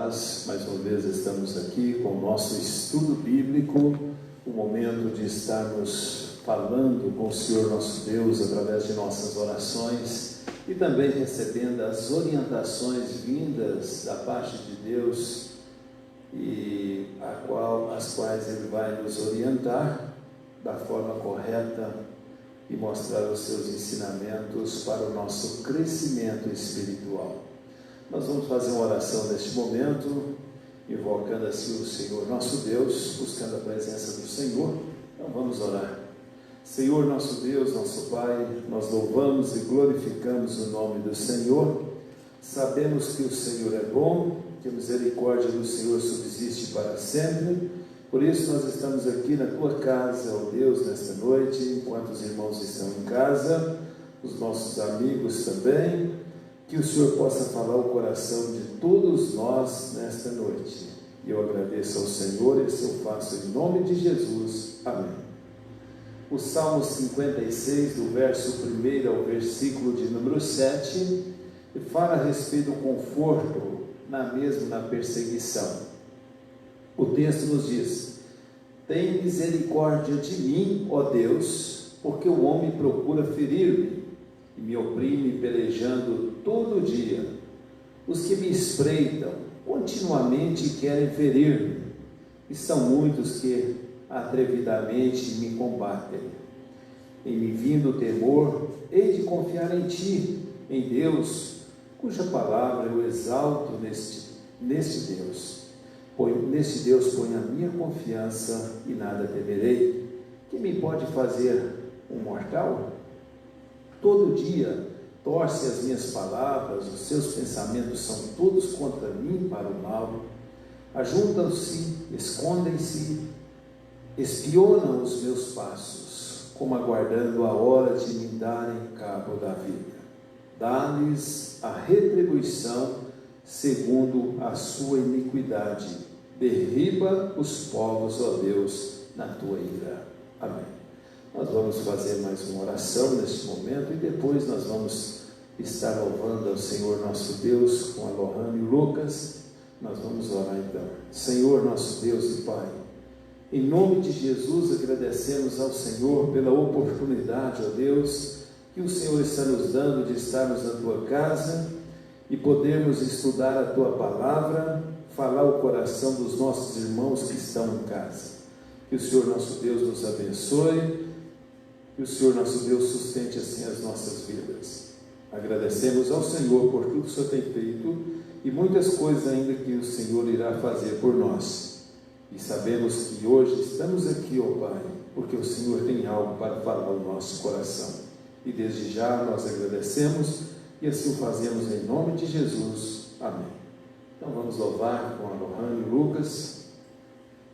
paz. Mais uma vez estamos aqui com o nosso estudo bíblico, o momento de estarmos falando com o Senhor nosso Deus através de nossas orações e também recebendo as orientações vindas da parte de Deus e as quais Ele vai nos orientar da forma correta e mostrar os seus ensinamentos para o nosso crescimento espiritual. Nós vamos fazer uma oração neste momento, invocando assim o Senhor nosso Deus, buscando a presença do Senhor. Então vamos orar. Senhor nosso Deus, nosso Pai, nós louvamos e glorificamos o nome do Senhor. Sabemos que o Senhor é bom, que a misericórdia do Senhor subsiste para sempre. Por isso nós estamos aqui na Tua casa, ó Deus, nesta noite, enquanto os irmãos estão em casa, os nossos amigos também. Que o Senhor possa falar o coração de todos nós nesta noite. E eu agradeço ao Senhor, e isso eu faço em nome de Jesus. Amém. O Salmo 56, do verso 1 ao versículo de número 7, fala a respeito do conforto mesmo na perseguição. O texto nos diz: tem misericórdia de mim, ó Deus, porque o homem procura ferir-me e me oprime pelejando todo dia. Os que me espreitam continuamente querem ferir-me, e são muitos que atrevidamente me combatem. Em me vindo o temor, hei de confiar em Ti, em Deus, cuja palavra eu exalto neste Deus. Neste Deus ponho a minha confiança e nada temerei. Que me pode fazer um mortal? Todo dia torce as minhas palavras, os seus pensamentos são todos contra mim para o mal. Ajuntam-se, escondem-se, espionam os meus passos, como aguardando a hora de me darem cabo da vida. Dá-lhes a retribuição segundo a sua iniquidade. Derriba os povos, ó Deus, na tua ira. Amém. Nós vamos fazer mais uma oração neste momento e depois nós vamos estar louvando ao Senhor nosso Deus com a Lohane e o Lucas. Nós vamos orar então. Senhor nosso Deus e Pai, em nome de Jesus agradecemos ao Senhor pela oportunidade, ó Deus, que o Senhor está nos dando de estarmos na Tua casa e podermos estudar a Tua palavra, falar o coração dos nossos irmãos que estão em casa. Que o Senhor nosso Deus nos abençoe, que o Senhor nosso Deus sustente assim as nossas vidas. Agradecemos ao Senhor por tudo que o Senhor tem feito e muitas coisas ainda que o Senhor irá fazer por nós. E sabemos que hoje estamos aqui, ó Pai, porque o Senhor tem algo para falar ao nosso coração. E desde já nós agradecemos e assim o fazemos em nome de Jesus. Amém. Então vamos louvar com a Lohane e o Lucas,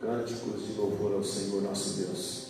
cânticos de louvor ao Senhor nosso Deus.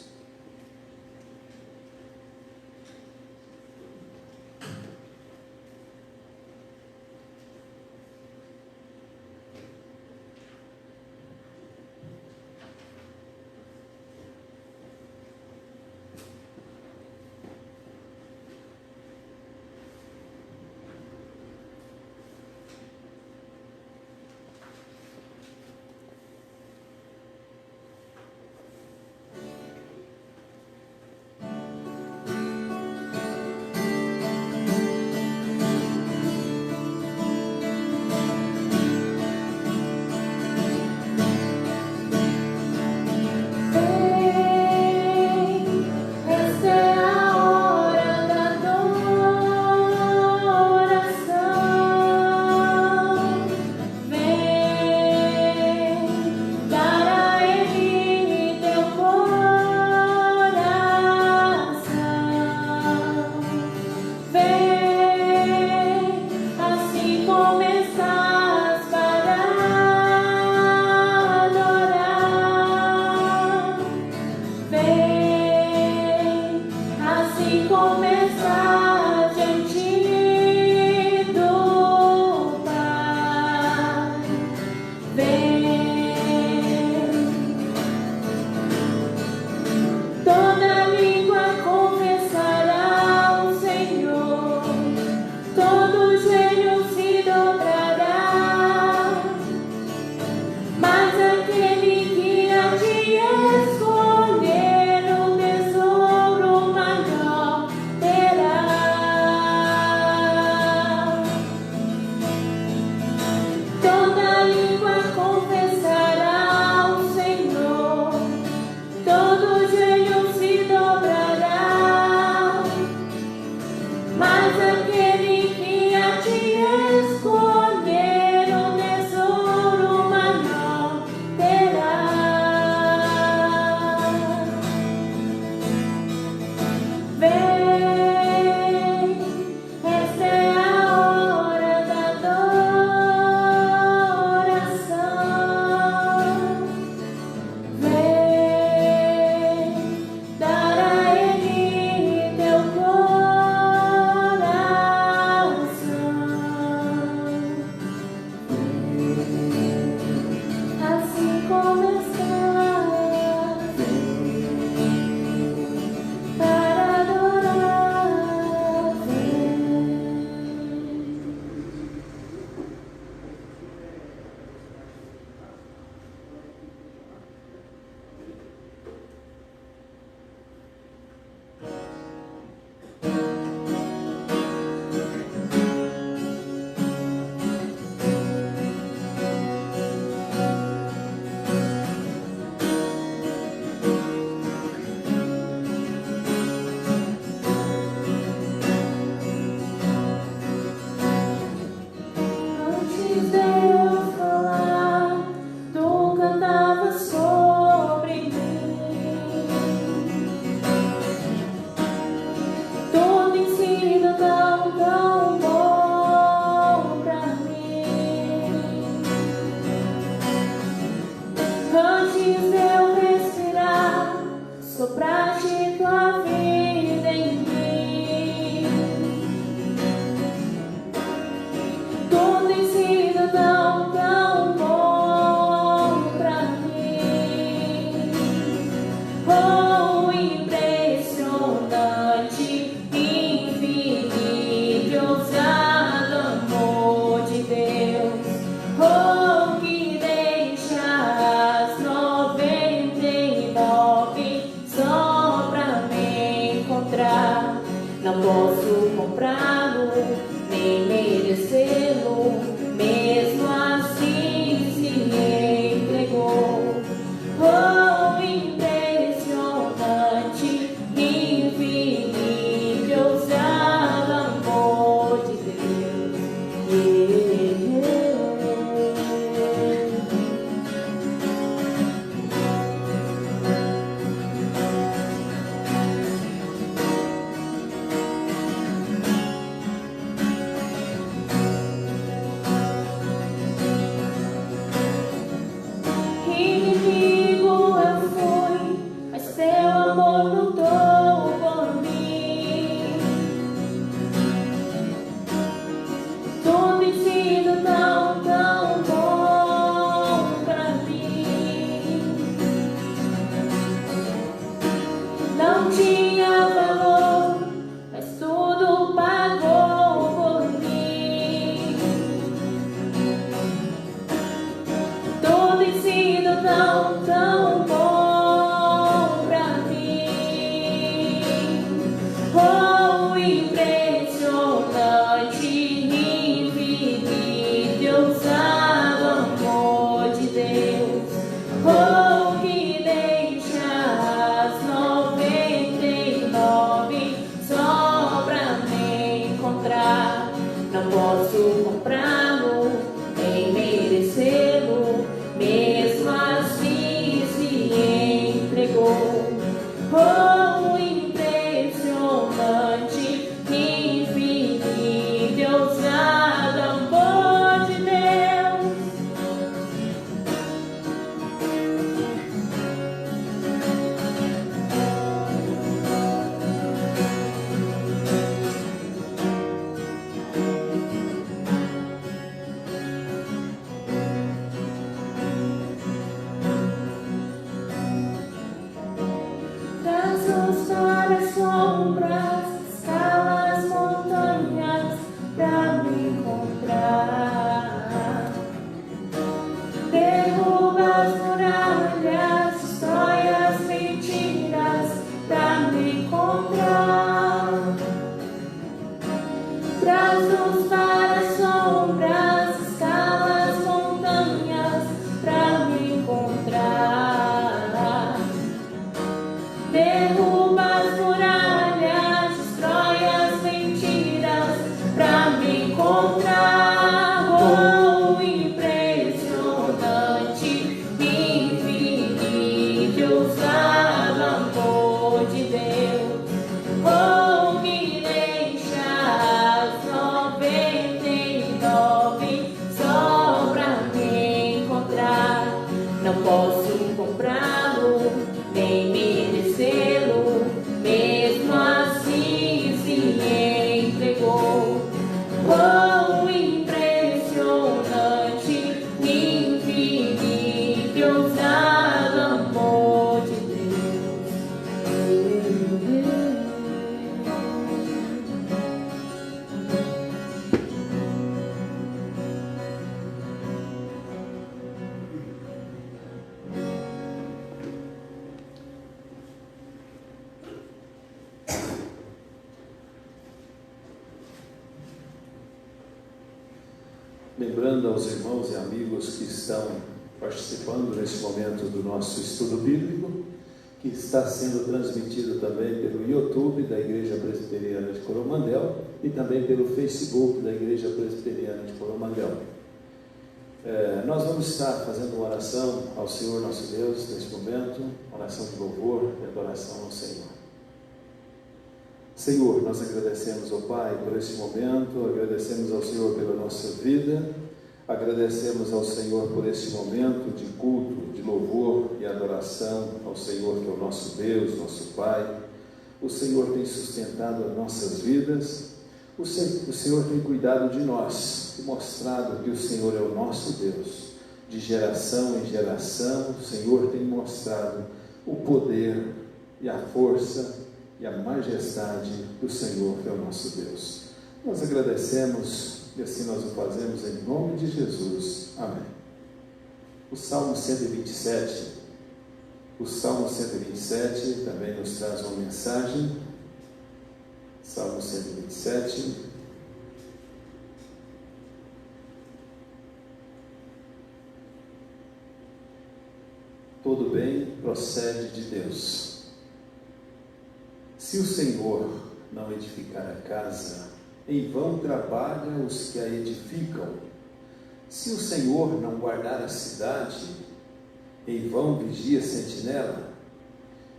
comprá-lo, nem merecê-lo, mesmo assim se não posso comprá-lo, nem merecê-lo, mesmo assim se entregou. Quão impressionante, infinito, ousado amor de Deus. Lembrando aos irmãos e amigos que estão participando neste momento do nosso estudo bíblico, que está sendo transmitido também pelo YouTube da Igreja Presbiteriana de Coromandel e também pelo Facebook da Igreja Presbiteriana de Coromandel. Nós vamos estar fazendo uma oração ao Senhor nosso Deus neste momento, oração de louvor e adoração ao Senhor. Senhor, nós agradecemos ao Pai por este momento, agradecemos ao Senhor pela nossa vida, agradecemos ao Senhor por este momento de culto, de louvor e adoração ao Senhor, que é o nosso Deus, nosso Pai. O Senhor tem sustentado as nossas vidas, o Senhor tem cuidado de nós e mostrado que o Senhor é o nosso Deus. De geração em geração, o Senhor tem mostrado o poder e a força e a majestade do Senhor, que é o nosso Deus. Nós agradecemos e assim nós o fazemos em nome de Jesus. Amém. O Salmo 127, também nos traz uma mensagem. Salmo 127. Todo bem procede de Deus. Se o Senhor não edificar a casa, em vão trabalham os que a edificam. Se o Senhor não guardar a cidade, em vão vigia a sentinela.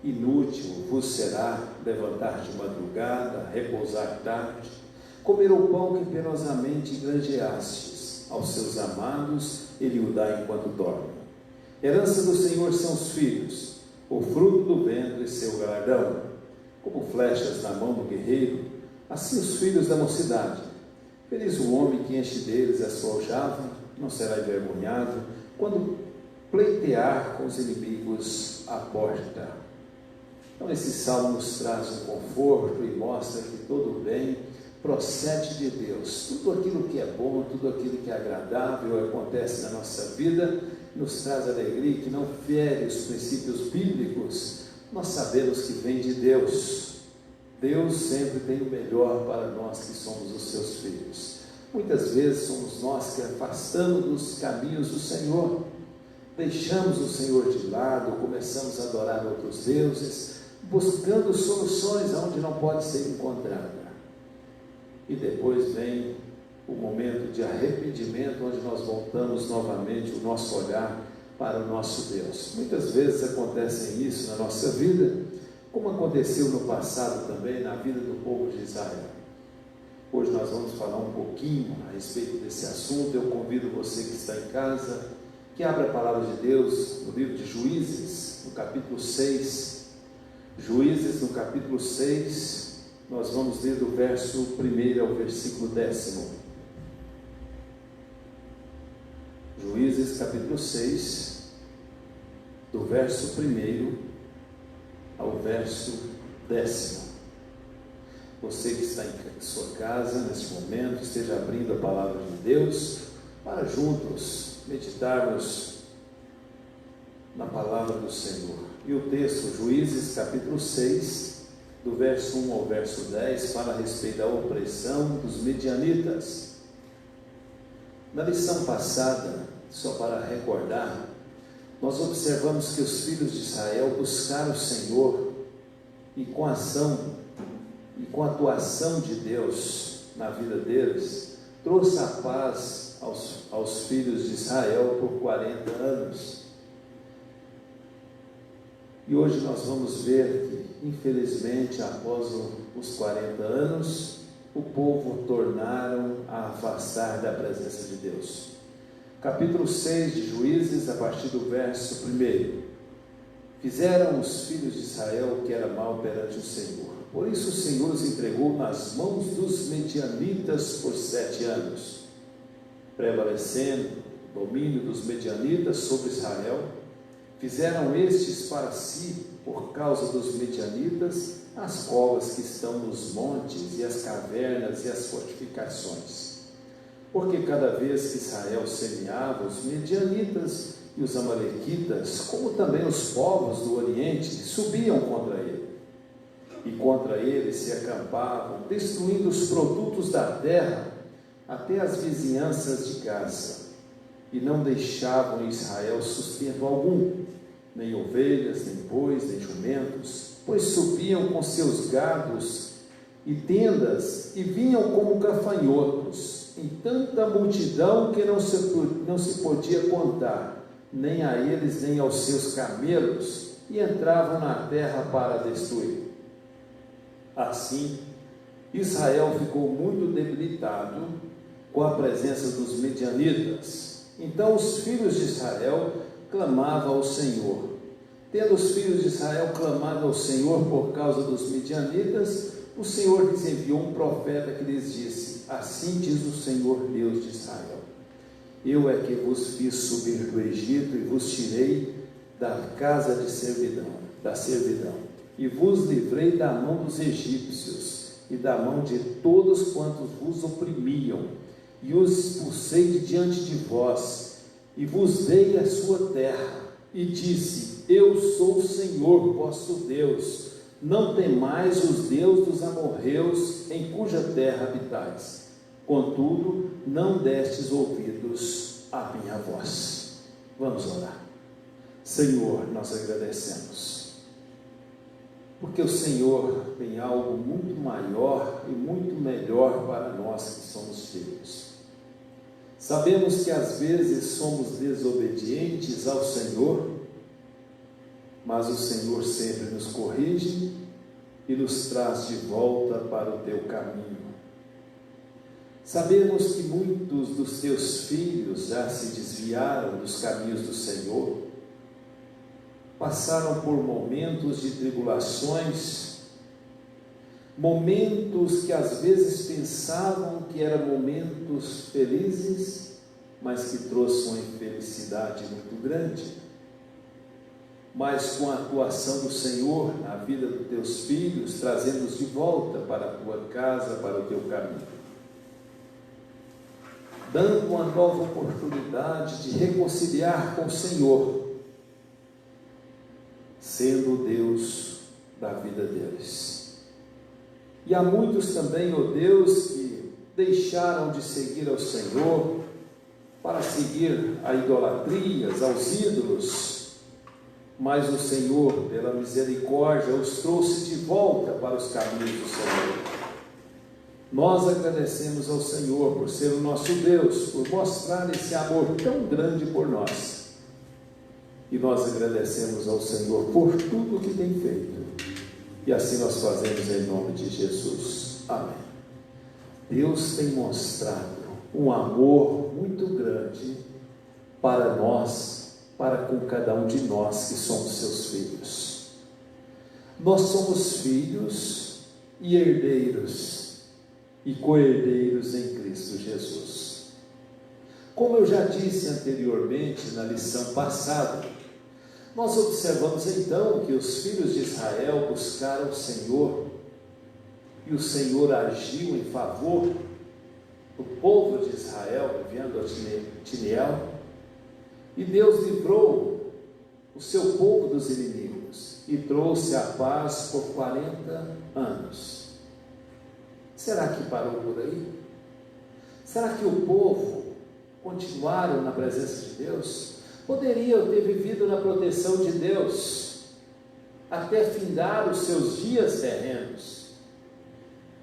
Inútil vos será levantar de madrugada, repousar tarde, comer o pão que penosamente granjeastes. Aos seus amados ele o dá enquanto dorme. Herança do Senhor são os filhos, o fruto do ventre seu galardão. Como flechas na mão do guerreiro, assim os filhos da mocidade. Feliz o homem que enche deles a sua aljava, não será envergonhado quando pleitear com os inimigos à porta. Então esse salmo nos traz um conforto e mostra que todo bem procede de Deus. Tudo aquilo que é bom, tudo aquilo que é agradável acontece na nossa vida, nos traz alegria, que não fere os princípios bíblicos. Nós sabemos que vem de Deus. Deus sempre tem o melhor para nós que somos os seus filhos. Muitas vezes somos nós que afastamos dos caminhos do Senhor, deixamos o Senhor de lado, começamos a adorar outros deuses, buscando soluções onde não pode ser encontrada. E depois vem o momento de arrependimento, onde nós voltamos novamente o nosso olhar para o nosso Deus. Muitas vezes acontece isso na nossa vida, como aconteceu no passado também na vida do povo de Israel. Hoje nós vamos falar um pouquinho a respeito desse assunto. Eu convido você que está em casa, que abra a palavra de Deus no livro de Juízes, no capítulo 6. Juízes, no capítulo 6, nós vamos ler do verso 1 ao versículo 10. Juízes, capítulo 6, do verso 1 ao verso 10. Você que está em sua casa, nesse momento, esteja abrindo a palavra de Deus, para juntos meditarmos na palavra do Senhor. E o texto, Juízes, capítulo 6, do verso 1 ao verso 10, fala a respeito da opressão dos medianitas. Na lição passada, só para recordar, nós observamos que os filhos de Israel buscaram o Senhor e com a atuação de Deus na vida deles, trouxe a paz aos filhos de Israel por 40 anos. E hoje nós vamos ver que, infelizmente, após os 40 anos, o povo tornaram a afastar da presença de Deus. capítulo 6 de Juízes, a partir do verso 1. Fizeram os filhos de Israel o que era mal perante o Senhor. Por isso o Senhor os entregou nas mãos dos medianitas por 7 anos, prevalecendo o domínio dos medianitas sobre Israel. Fizeram estes para si, por causa dos medianitas, as covas que estão nos montes, e as cavernas e as fortificações. Porque cada vez que Israel semeava, os medianitas e os amalequitas, como também os povos do Oriente, subiam contra ele. E contra ele se acampavam, destruindo os produtos da terra, até as vizinhanças de Gaza. E não deixavam em Israel sustento algum, nem ovelhas, nem bois, nem jumentos, pois subiam com seus gados e tendas, e vinham como gafanhotos, em tanta multidão que não se podia contar, nem a eles, nem aos seus camelos, e entravam na terra para destruir. Assim, Israel ficou muito debilitado com a presença dos medianitas. Então os filhos de Israel clamavam ao Senhor. Tendo os filhos de Israel clamado ao Senhor por causa dos medianitas, o Senhor lhes enviou um profeta que lhes disse: assim diz o Senhor Deus de Israel: eu é que vos fiz subir do Egito e vos tirei da casa de servidão, e vos livrei da mão dos egípcios e da mão de todos quantos vos oprimiam, e os expulsei de diante de vós, e vos dei a sua terra, e disse: eu sou o Senhor vosso Deus, não temais os deuses dos amorreus, em cuja terra habitais. Contudo, não destes ouvidos à minha voz. Vamos orar. Senhor, nós agradecemos, porque o Senhor tem algo muito maior e muito melhor para nós que somos filhos. Sabemos que às vezes somos desobedientes ao Senhor, mas o Senhor sempre nos corrige e nos traz de volta para o teu caminho. Sabemos que muitos dos teus filhos já se desviaram dos caminhos do Senhor, passaram por momentos de tribulações, momentos que às vezes pensavam que eram momentos felizes, mas que trouxeram uma infelicidade muito grande. Mas com a atuação do Senhor na vida dos teus filhos, trazendo-os de volta para a tua casa, para o teu caminho, dando uma nova oportunidade de reconciliar com o Senhor, sendo o Deus da vida deles. E há muitos também, ó Deus, que deixaram de seguir ao Senhor para seguir a idolatrias, aos ídolos, mas o Senhor, pela misericórdia, os trouxe de volta para os caminhos do Senhor. Nós agradecemos ao Senhor por ser o nosso Deus, por mostrar esse amor tão grande por nós. E nós agradecemos ao Senhor por tudo que tem feito. E assim nós fazemos em nome de Jesus. Amém. Deus tem mostrado um amor muito grande para nós, para com cada um de nós que somos seus filhos. Nós somos filhos e herdeiros e co-herdeiros em Cristo Jesus. Como eu já disse anteriormente na lição passada, nós observamos então que os filhos de Israel buscaram o Senhor, e o Senhor agiu em favor do povo de Israel, enviando a Tiniel, e Deus livrou o seu povo dos inimigos e trouxe a paz por 40 anos. Será que parou por aí? Será que o povo continuaram na presença de Deus? Poderiam ter vivido na proteção de Deus até findar os seus dias terrenos,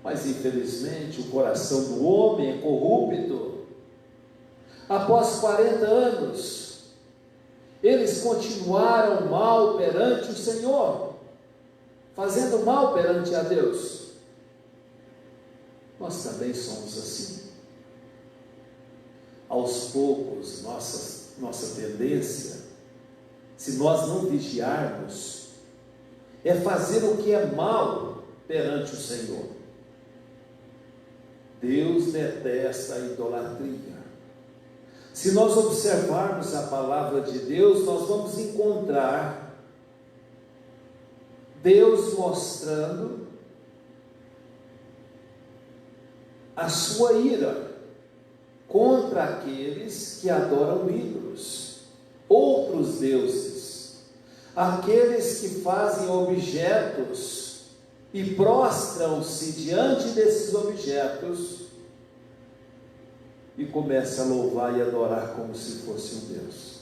mas infelizmente o coração do homem é corrupto. Após 40 anos, eles continuaram mal perante o Senhor, fazendo mal perante a Deus. Nós também somos assim. aos poucos, nossa tendência, se nós não vigiarmos, é fazer o que é mal perante o Senhor. Deus detesta a idolatria. Se nós observarmos a palavra de Deus, nós vamos encontrar Deus mostrando a sua ira contra aqueles que adoram ídolos, outros deuses, aqueles que fazem objetos e prostram-se diante desses objetos e começam a louvar e adorar como se fosse um Deus.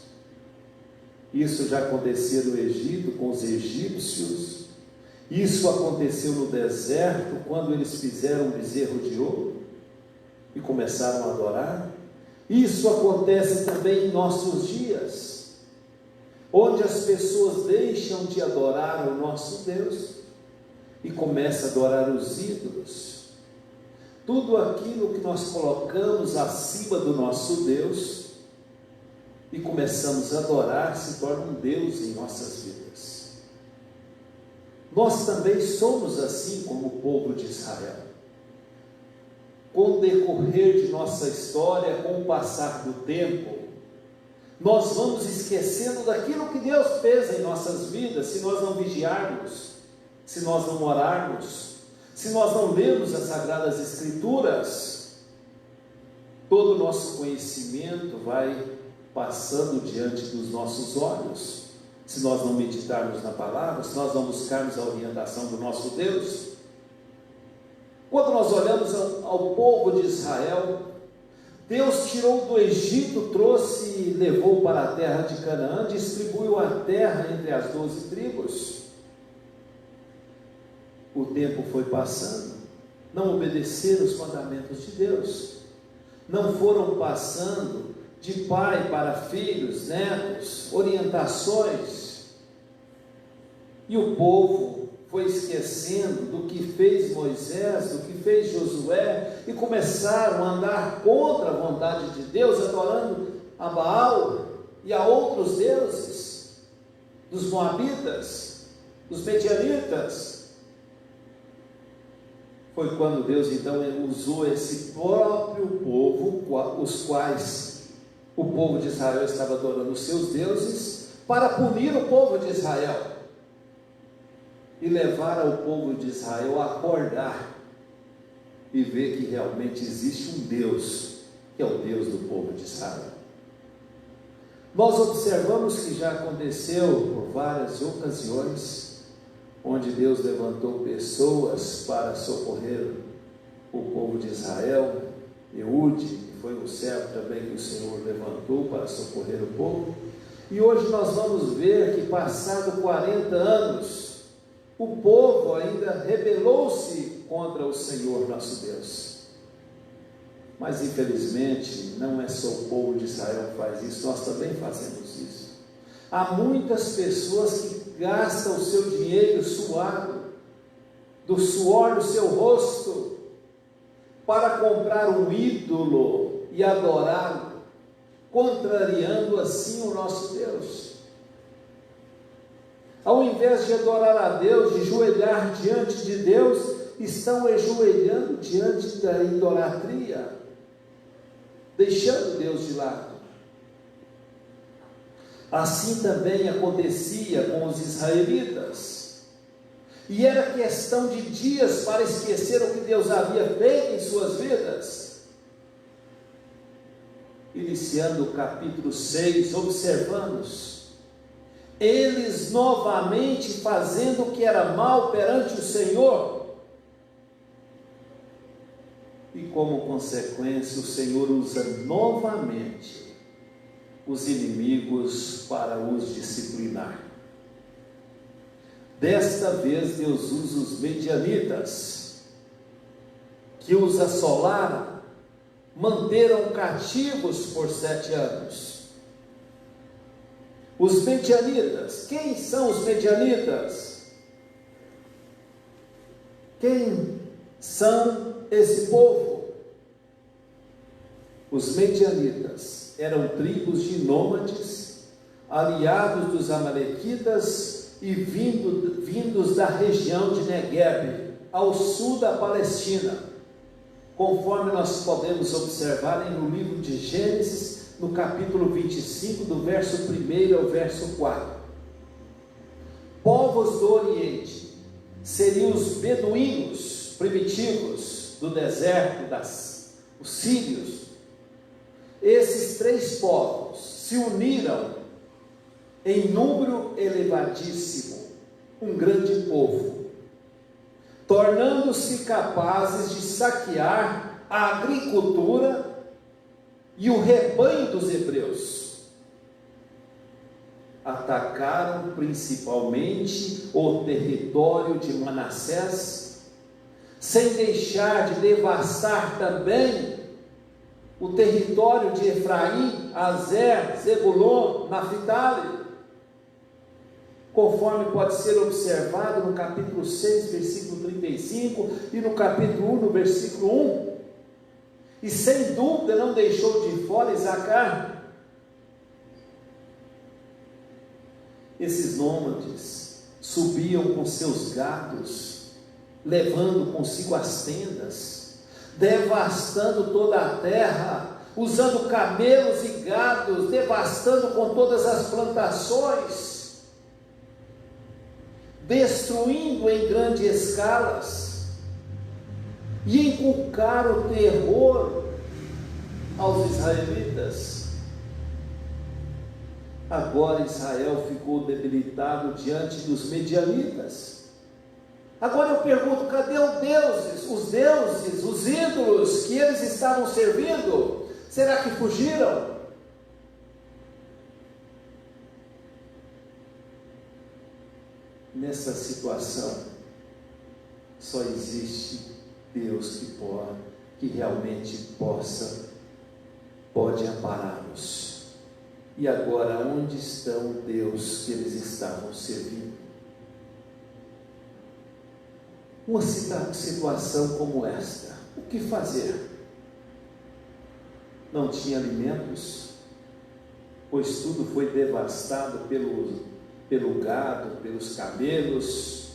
Isso já aconteceu no Egito com os egípcios, isso aconteceu no deserto quando eles fizeram um bezerro de ouro e começaram a adorar. Isso acontece também em nossos dias, onde as pessoas deixam de adorar o nosso Deus e começam a adorar os ídolos. Tudo aquilo que nós colocamos acima do nosso Deus e começamos a adorar se torna um Deus em nossas vidas. Nós também somos assim como o povo de Israel. Com o decorrer de nossa história, com o passar do tempo, nós vamos esquecendo daquilo que Deus fez em nossas vidas, se nós não vigiarmos, se nós não orarmos, se nós não lermos as Sagradas Escrituras. Todo o nosso conhecimento vai passando diante dos nossos olhos, se nós não meditarmos na palavra, se nós não buscarmos a orientação do nosso Deus. Quando nós olhamos ao povo de Israel, Deus tirou do Egito, trouxe e levou para a terra de Canaã, distribuiu a terra entre as 12 tribos. O tempo foi passando, não obedeceram os mandamentos de Deus, não foram passando de pai para filhos, netos, orientações, e o povo foi esquecendo do que fez Moisés, do que fez Josué, e começaram a andar contra a vontade de Deus, adorando a Baal e a outros deuses, dos Moabitas, dos Medianitas. Foi quando Deus então usou esse próprio povo, os quais o povo de Israel estava adorando os seus deuses, para punir o povo de Israel e levar ao povo de Israel a acordar e ver que realmente existe um Deus, que é o Deus do povo de Israel. Nós observamos que já aconteceu por várias ocasiões, onde Deus levantou pessoas para socorrer o povo de Israel. Eude, que foi um servo também que o Senhor levantou para socorrer o povo. E hoje nós vamos ver que, passado 40 anos, o povo ainda rebelou-se contra o Senhor nosso Deus. Mas infelizmente não é só o povo de Israel que faz isso, nós também fazemos isso. Há muitas pessoas que gastam o seu dinheiro suado, do suor do seu rosto, para comprar um ídolo e adorá-lo, contrariando assim o nosso Deus. Ao invés de adorar a Deus, de ajoelhar diante de Deus, estão ajoelhando diante da idolatria, deixando Deus de lado. Assim também acontecia com os israelitas, e era questão de dias para esquecer o que Deus havia feito em suas vidas. Iniciando o capítulo 6, observamos eles novamente fazendo o que era mal perante o Senhor, e como consequência o Senhor usa novamente os inimigos para os disciplinar. Desta vez Deus usa os medianitas, que os assolaram, manteram cativos por 7 anos. Os medianitas, quem são os medianitas? Quem são esse povo? Os medianitas eram tribos de nômades, aliados dos amalequitas e vindos da região de Negueb, ao sul da Palestina, conforme nós podemos observar no livro de Gênesis, no capítulo 25, do verso 1 ao verso 4. Povos do Oriente seriam os beduínos primitivos do deserto, os sírios. Esses três povos se uniram em número elevadíssimo, um grande povo, tornando-se capazes de saquear a agricultura e o rebanho dos hebreus. Atacaram principalmente o território de Manassés, sem deixar de devastar também o território de Efraim, Azer, Zebulon, Naftali, conforme pode ser observado no capítulo 6, versículo 35, e no capítulo 1, no versículo 1, e sem dúvida não deixou de fora Isacar. Esses nômades subiam com seus gados, levando consigo as tendas, devastando toda a terra, usando camelos e gados, devastando com todas as plantações, destruindo em grandes escalas, e inculcaram o terror aos israelitas. Agora Israel ficou debilitado diante dos medianitas. Agora eu pergunto, cadê os deuses, os ídolos que eles estavam servindo? Será que fugiram? Nessa situação, só existe Deus que realmente pode ampará-los. E agora, onde estão o Deus que eles estavam servindo? Uma situação como esta, o que fazer? Não tinha alimentos, pois tudo foi devastado pelo gado, pelos camelos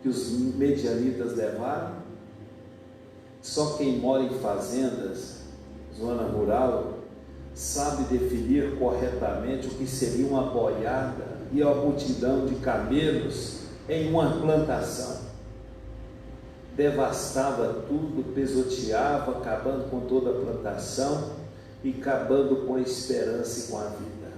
que os medianitas levaram. Só quem mora em fazendas, zona rural, sabe definir corretamente o que seria uma boiada e a multidão de camelos em uma plantação. Devastava tudo, pisoteava, acabando com toda a plantação e acabando com a esperança e com a vida.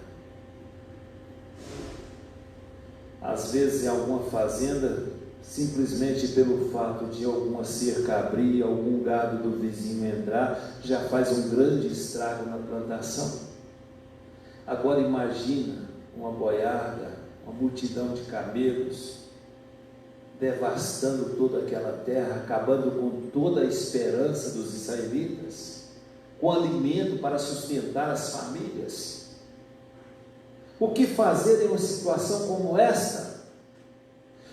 Às vezes em alguma fazenda, simplesmente pelo fato de alguma cerca abrir, algum gado do vizinho entrar, já faz um grande estrago na plantação. Agora imagina uma boiada, uma multidão de camelos, devastando toda aquela terra, acabando com toda a esperança dos israelitas, com alimento para sustentar as famílias. O que fazer em uma situação como esta?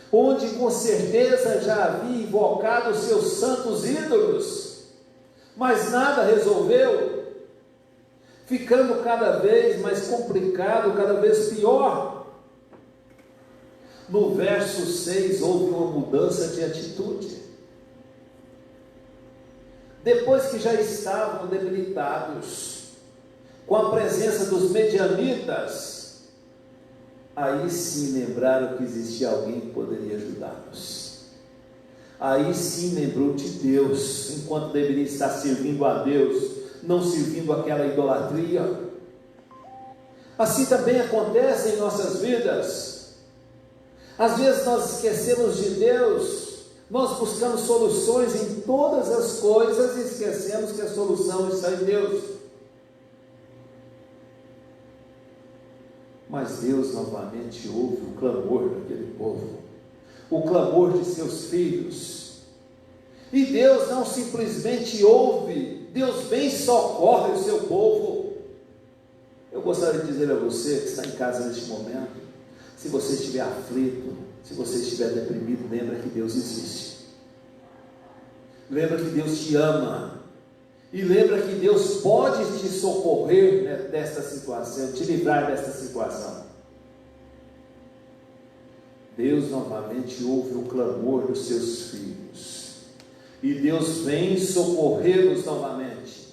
Onde com certeza já havia invocado os seus santos ídolos, mas nada resolveu, ficando cada vez mais complicado, cada vez pior. No verso 6 houve uma mudança de atitude. Depois que já estavam debilitados com a presença dos medianitas, aí sim lembraram que existia alguém que poderia ajudá-los. Aí sim lembrou de Deus, enquanto deveria estar servindo a Deus, não servindo aquela idolatria. Assim também acontece em nossas vidas. Às vezes nós esquecemos de Deus, nós buscamos soluções em todas as coisas e esquecemos que a solução está em Deus. Mas Deus novamente ouve o clamor daquele povo, o clamor de seus filhos, e Deus não simplesmente ouve, Deus vem e socorre o seu povo. Eu gostaria de dizer a você que está em casa neste momento, se você estiver aflito, se você estiver deprimido, lembra que Deus existe, lembra que Deus te ama, E lembra que Deus pode te socorrer, né, desta situação, te livrar desta situação. Deus novamente ouve o clamor dos seus filhos. E Deus vem socorrê-los novamente.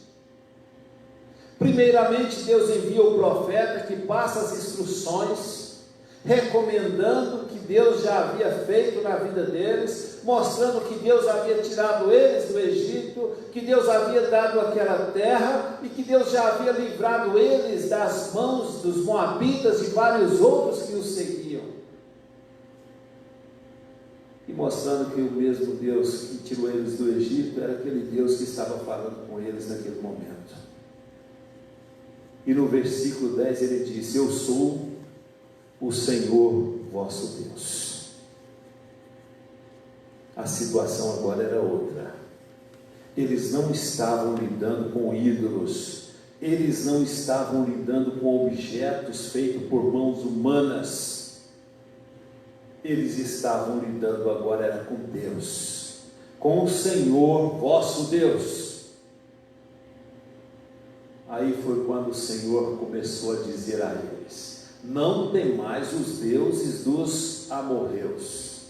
Primeiramente, Deus envia o profeta que passa as instruções, recomendando o que Deus já havia feito na vida deles, mostrando que Deus havia tirado eles do Egito, que Deus havia dado aquela terra, e que Deus já havia livrado eles das mãos dos moabitas e vários outros que os seguiam. E mostrando que o mesmo Deus que tirou eles do Egito era aquele Deus que estava falando com eles naquele momento. E no versículo 10 ele disse: eu sou o Senhor vosso Deus. A situação agora era outra. Eles não estavam lidando com ídolos, eles não estavam lidando com objetos feitos por mãos humanas. Eles estavam lidando agora era com Deus, com o Senhor vosso Deus. Aí foi quando o Senhor começou a dizer a eles: não temais os deuses dos amorreus,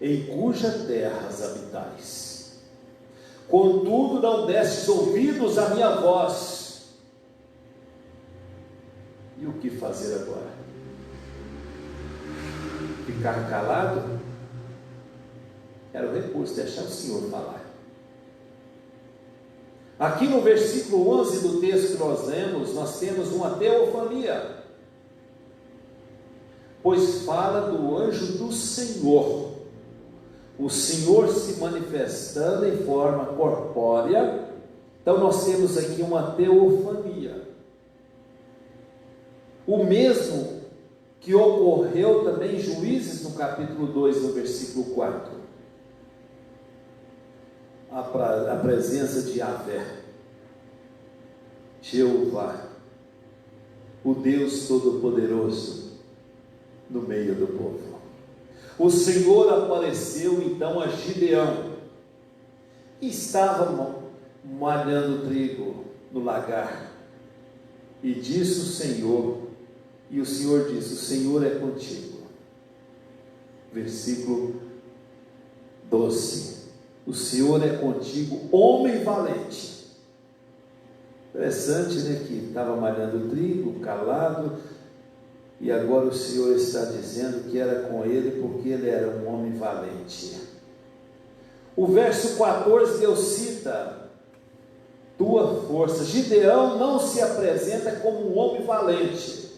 em cuja terras habitais. Contudo não destes ouvidos à minha voz. E o que fazer agora? Ficar calado? Era o recurso, deixar o Senhor falar. Aqui no versículo 11 do texto que nós lemos, nós temos uma teofania, pois fala do anjo do Senhor, o Senhor se manifestando em forma corpórea. Então nós temos aqui uma teofania, o mesmo que ocorreu também em Juízes no capítulo 2, no versículo 4. A presença de Yahvé, Jeová, o Deus Todo-Poderoso, no meio do povo. O Senhor apareceu então a Gideão, que estava malhando trigo no lagar, e disse o Senhor, e o Senhor disse: o Senhor é contigo. Versículo 12: o Senhor é contigo, homem valente. Interessante, né? Que estava malhando trigo, calado, e agora o Senhor está dizendo que era com ele, porque ele era um homem valente. O verso 14, Deus cita tua força. Gideão não se apresenta como um homem valente,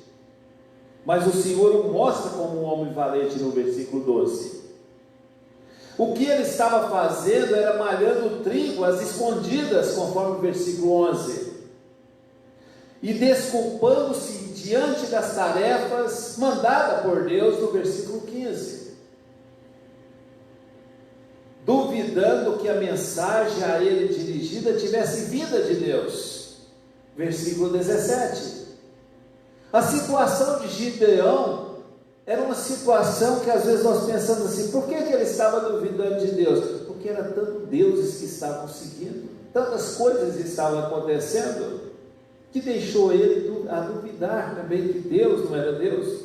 mas o Senhor o mostra como um homem valente no versículo 12. O que ele estava fazendo era malhando trigo às escondidas, conforme o versículo 11, e desculpando-se diante das tarefas mandadas por Deus no versículo 15, duvidando que a mensagem a ele dirigida tivesse vida de Deus. Versículo 17. A situação de Gideão era uma situação que às vezes nós pensamos assim: por que ele estava duvidando de Deus? Porque eram tantos deuses que estavam seguindo, tantas coisas estavam acontecendo, que deixou ele a duvidar também que Deus não era Deus.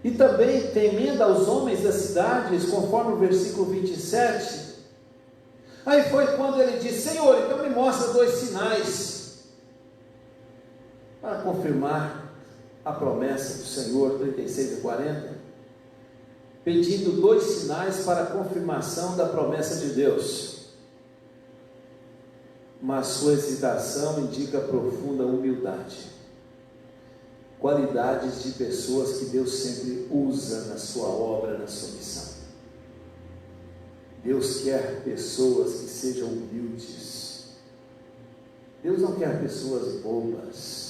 E também temendo aos homens das cidades, conforme o versículo 27. Aí foi quando ele disse: Senhor, então me mostra 2 sinais para confirmar a promessa do Senhor. 36 e 40, pedindo 2 sinais para a confirmação da promessa de Deus. Mas sua hesitação indica profunda humildade, qualidades de pessoas que Deus sempre usa na sua obra, na sua missão. Deus quer pessoas que sejam humildes. Deus não quer pessoas bobas.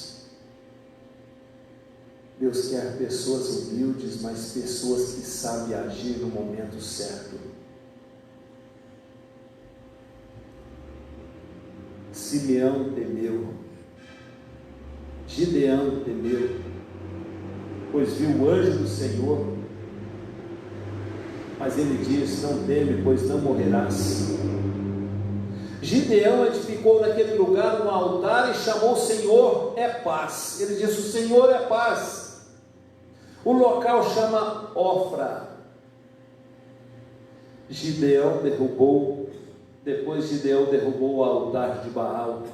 Deus quer pessoas humildes, mas pessoas que sabem agir no momento certo. Simeão temeu, Gideão temeu, pois viu o anjo do Senhor, mas ele diz: não teme, pois não morrerás. Gideão edificou naquele lugar um altar e chamou: o Senhor é paz. Ele disse: o Senhor é paz. O local chama Ofra. Depois Gideão derrubou o altar de Baal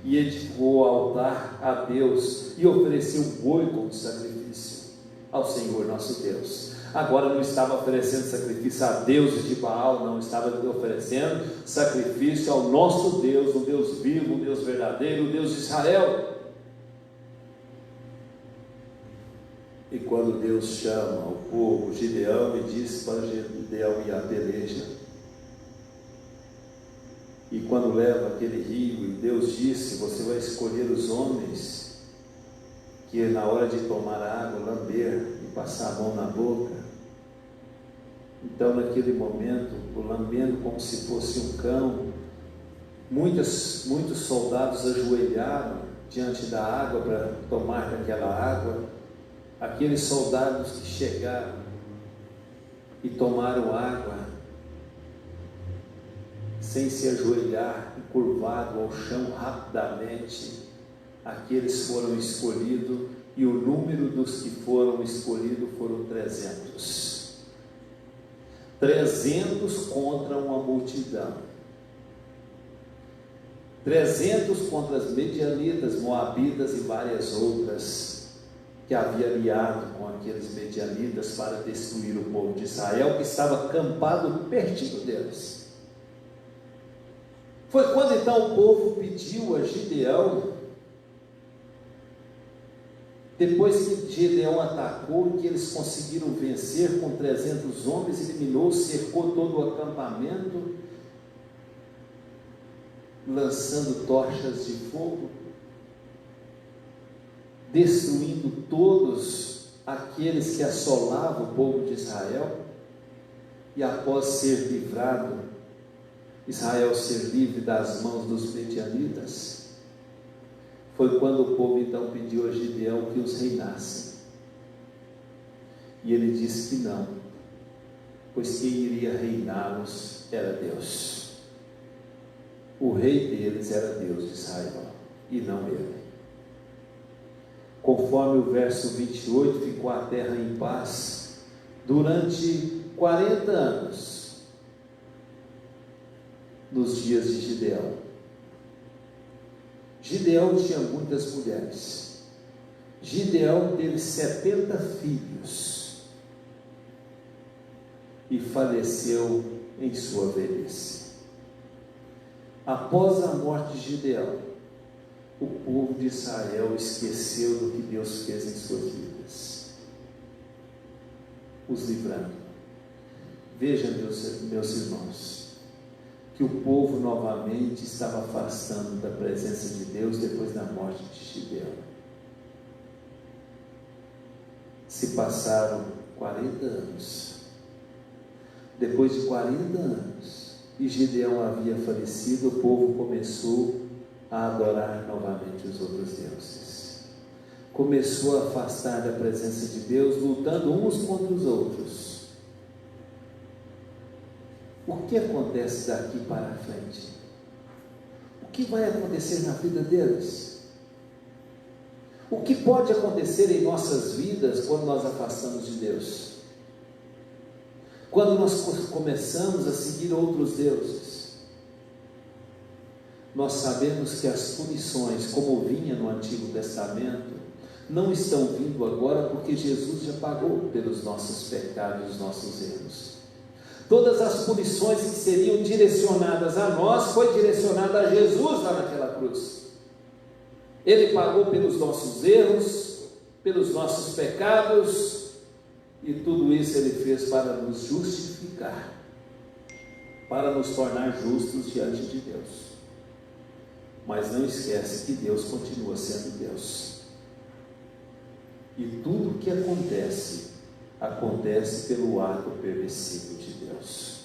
e edificou o altar a Deus e ofereceu um boi como sacrifício ao Senhor nosso Deus. Agora não estava oferecendo sacrifício a deuses de Baal, não, estava oferecendo sacrifício ao nosso Deus, um Deus vivo, um Deus verdadeiro, o Deus de Israel. E quando Deus chama o povo, Gideão, e diz para Gideão ir à peleja, e quando leva aquele rio, e Deus disse: você vai escolher os homens que na hora de tomar água, lamber e passar a mão na boca. Então naquele momento, lambendo como se fosse um cão, muitos soldados ajoelharam diante da água para tomar daquela água. Aqueles soldados que chegaram e tomaram água sem se ajoelhar, curvado ao chão rapidamente, aqueles foram escolhidos, e o número dos que foram escolhidos foram 300. 300 contra uma multidão. 300 contra as medianitas, moabitas e várias outras que havia aliado com aqueles medianitas para destruir o povo de Israel, que estava acampado pertinho deles. Foi quando então o povo pediu a Gideão, depois que Gideão atacou, que eles conseguiram vencer com 300 homens, eliminou, cercou todo o acampamento, lançando tochas de fogo, destruindo todos aqueles que assolavam o povo de Israel. E após ser livrado, Israel ser livre das mãos dos medianitas, foi quando o povo então pediu a Gideão que os reinassem. E ele disse que não, pois quem iria reiná-los era Deus. O rei deles era Deus de Israel, e não ele. Conforme o verso 28, ficou a terra em paz durante 40 anos, nos dias de Gideão. Gideão tinha muitas mulheres. Gideão teve 70 filhos e faleceu em sua velhice. Após a morte de Gideão, o povo de Israel esqueceu do que Deus fez em suas vidas, os livrando. Veja, meus irmãos, que o povo novamente estava afastando da presença de Deus depois da morte de Gideão. Se passaram 40 anos. Depois de 40 anos, e Gideão havia falecido, o povo começou a adorar novamente os outros deuses. Começou a afastar da presença de Deus, lutando uns contra os outros. O que acontece daqui para frente? O que vai acontecer na vida deles? O que pode acontecer em nossas vidas quando nós afastamos de Deus? Quando nós começamos a seguir outros deuses? Nós sabemos que as punições, como vinha no Antigo Testamento, não estão vindo agora, porque Jesus já pagou pelos nossos pecados e os nossos erros. Todas as punições que seriam direcionadas a nós, foi direcionada a Jesus lá naquela cruz. Ele pagou pelos nossos erros, pelos nossos pecados, e tudo isso Ele fez para nos justificar, para nos tornar justos diante de Deus. Mas não esquece que Deus continua sendo Deus. E tudo o que acontece, acontece pelo ato permissivo de Deus.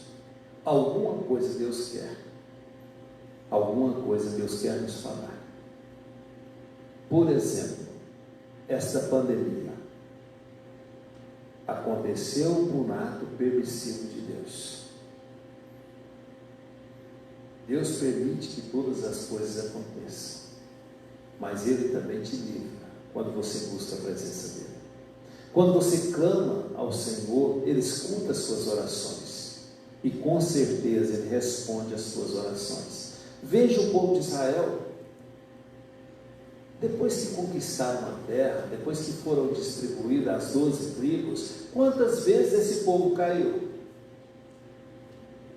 Alguma coisa Deus quer. Alguma coisa Deus quer nos falar. Por exemplo, esta pandemia aconteceu por um ato permissivo de Deus. Deus permite que todas as coisas aconteçam, mas Ele também te livra quando você busca a presença dEle. Quando você clama ao Senhor, Ele escuta as suas orações e com certeza Ele responde às suas orações. Veja o povo de Israel, depois que conquistaram a terra, depois que foram distribuídas as 12 tribos, quantas vezes esse povo caiu?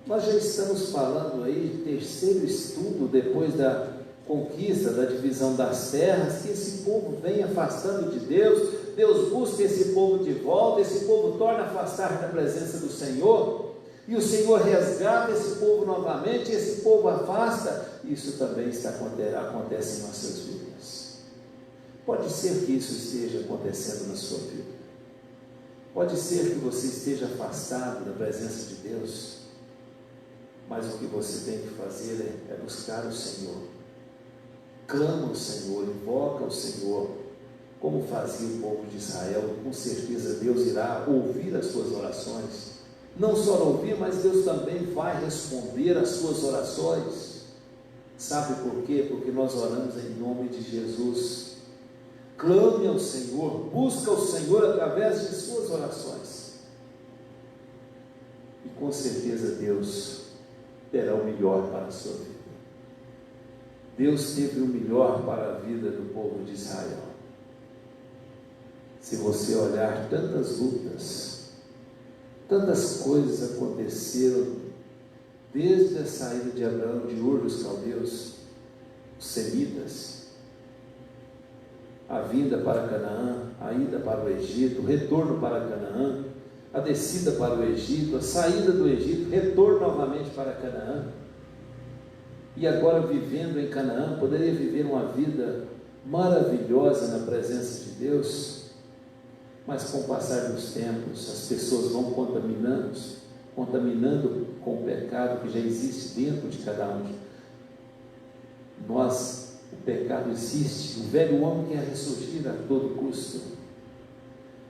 Nós já estamos falando aí de terceiro estudo depois da conquista, da divisão das terras, que esse povo vem afastando de Deus. Deus busca esse povo de volta, esse povo torna a afastar da presença do Senhor, e o Senhor resgata esse povo novamente, e esse povo afasta. Isso também acontece em nossas vidas. Pode ser que isso esteja acontecendo na sua vida, pode ser que você esteja afastado da presença de Deus, mas o que você tem que fazer é buscar o Senhor. Clama o Senhor, invoca o Senhor, como fazia o povo de Israel. Com certeza Deus irá ouvir as suas orações. Não só ouvir, mas Deus também vai responder às suas orações. Sabe por quê? Porque nós oramos em nome de Jesus. Clame ao Senhor, busca o Senhor através de suas orações, e com certeza Deus terá o melhor para a sua vida. Deus teve o melhor para a vida do povo de Israel. Se você olhar, tantas lutas, tantas coisas aconteceram, desde a saída de Abraão de Ur dos Caldeus, os semitas, a vinda para Canaã, a ida para o Egito, o retorno para Canaã, a descida para o Egito, a saída do Egito, retorno novamente para Canaã, e agora vivendo em Canaã, poderia viver uma vida maravilhosa na presença de Deus, mas com o passar dos tempos, as pessoas vão contaminando com o pecado que já existe dentro de cada um. O pecado existe, o velho homem quer ressurgir a todo custo.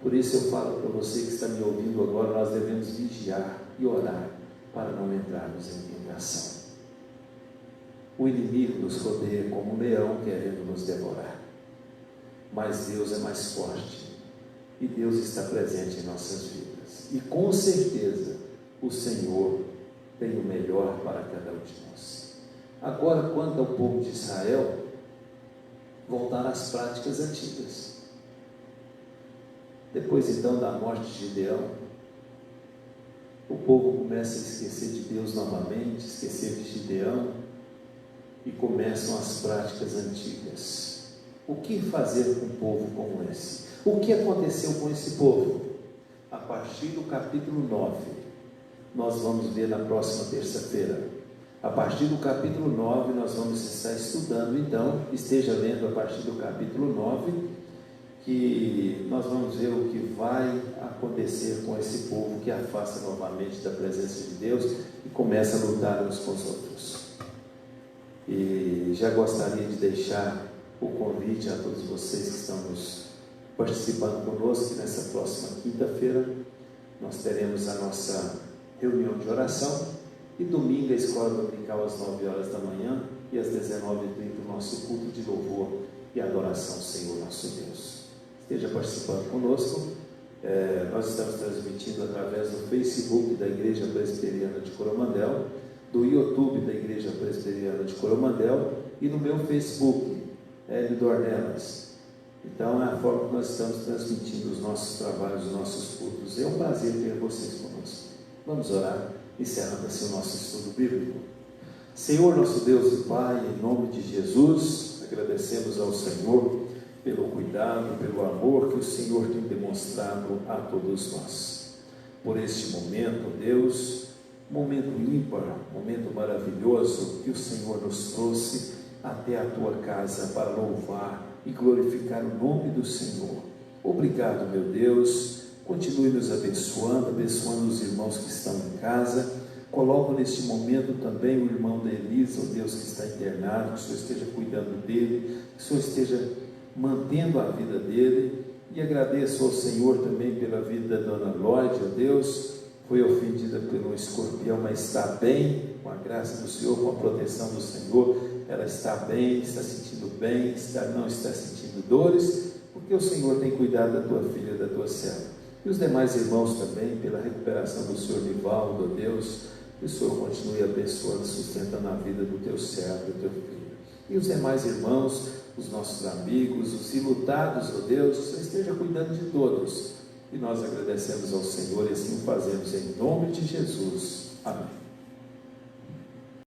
Por isso eu falo para você que está me ouvindo agora, nós devemos vigiar e orar para não entrarmos em tentação. O inimigo nos rodeia como um leão querendo nos devorar, mas Deus é mais forte, e Deus está presente em nossas vidas, e com certeza o Senhor tem o melhor para cada um de nós. Agora, quanto ao povo de Israel, voltar às práticas antigas. Depois então da morte de Gideão, o povo começa a esquecer de Deus novamente, esquecer de Gideão, e começam as práticas antigas. O que fazer com um povo como esse? O que aconteceu com esse povo? A partir do capítulo 9, nós vamos ver na próxima terça-feira. A partir do capítulo 9, nós vamos estar estudando, então, esteja lendo a partir do capítulo 9, que nós vamos ver o que vai acontecer com esse povo que afasta novamente da presença de Deus e começa a lutar uns com os outros. E já gostaria de deixar o convite a todos vocês que estão participando conosco, que nessa próxima quinta-feira nós teremos a nossa reunião de oração, e domingo a escola dominical às 9 horas da manhã e às 19h30 o nosso culto de louvor e adoração ao Senhor nosso Deus. Esteja participando conosco. Nós estamos transmitindo através do Facebook da Igreja Presbiteriana de Coromandel, do YouTube da Igreja Presbiteriana de Coromandel e no meu Facebook, Hélio Dornelas. Então é a forma que nós estamos transmitindo os nossos trabalhos, os nossos cultos. É um prazer ter vocês conosco. Vamos orar, encerrando assim o nosso estudo bíblico. Senhor, nosso Deus e Pai, em nome de Jesus, agradecemos ao Senhor pelo cuidado, pelo amor que o Senhor tem demonstrado a todos nós. Por este momento, Deus, momento ímpar, momento maravilhoso que o Senhor nos trouxe até a Tua casa para louvar e glorificar o nome do Senhor. Obrigado, meu Deus. Continue nos abençoando, abençoando os irmãos que estão em casa. Coloco neste momento também o irmão da Elisa, o Deus que está internado, que o Senhor esteja cuidando dele, que o Senhor esteja mantendo a vida dele. E agradeço ao Senhor também pela vida da dona Lloyd, ó Deus, foi ofendida pelo escorpião, mas está bem, com a graça do Senhor, com a proteção do Senhor, ela está bem, está sentindo bem, não está sentindo dores, porque o Senhor tem cuidado da tua filha, da tua serva. E os demais irmãos também, pela recuperação do Senhor Nivaldo, ó Deus, que o Senhor continue abençoando, sustentando a vida do teu servo, do teu filho. E os demais irmãos, os nossos amigos, os ilutados, ó Deus, o Senhor esteja cuidando de todos. E nós agradecemos ao Senhor e assim o fazemos em nome de Jesus. Amém.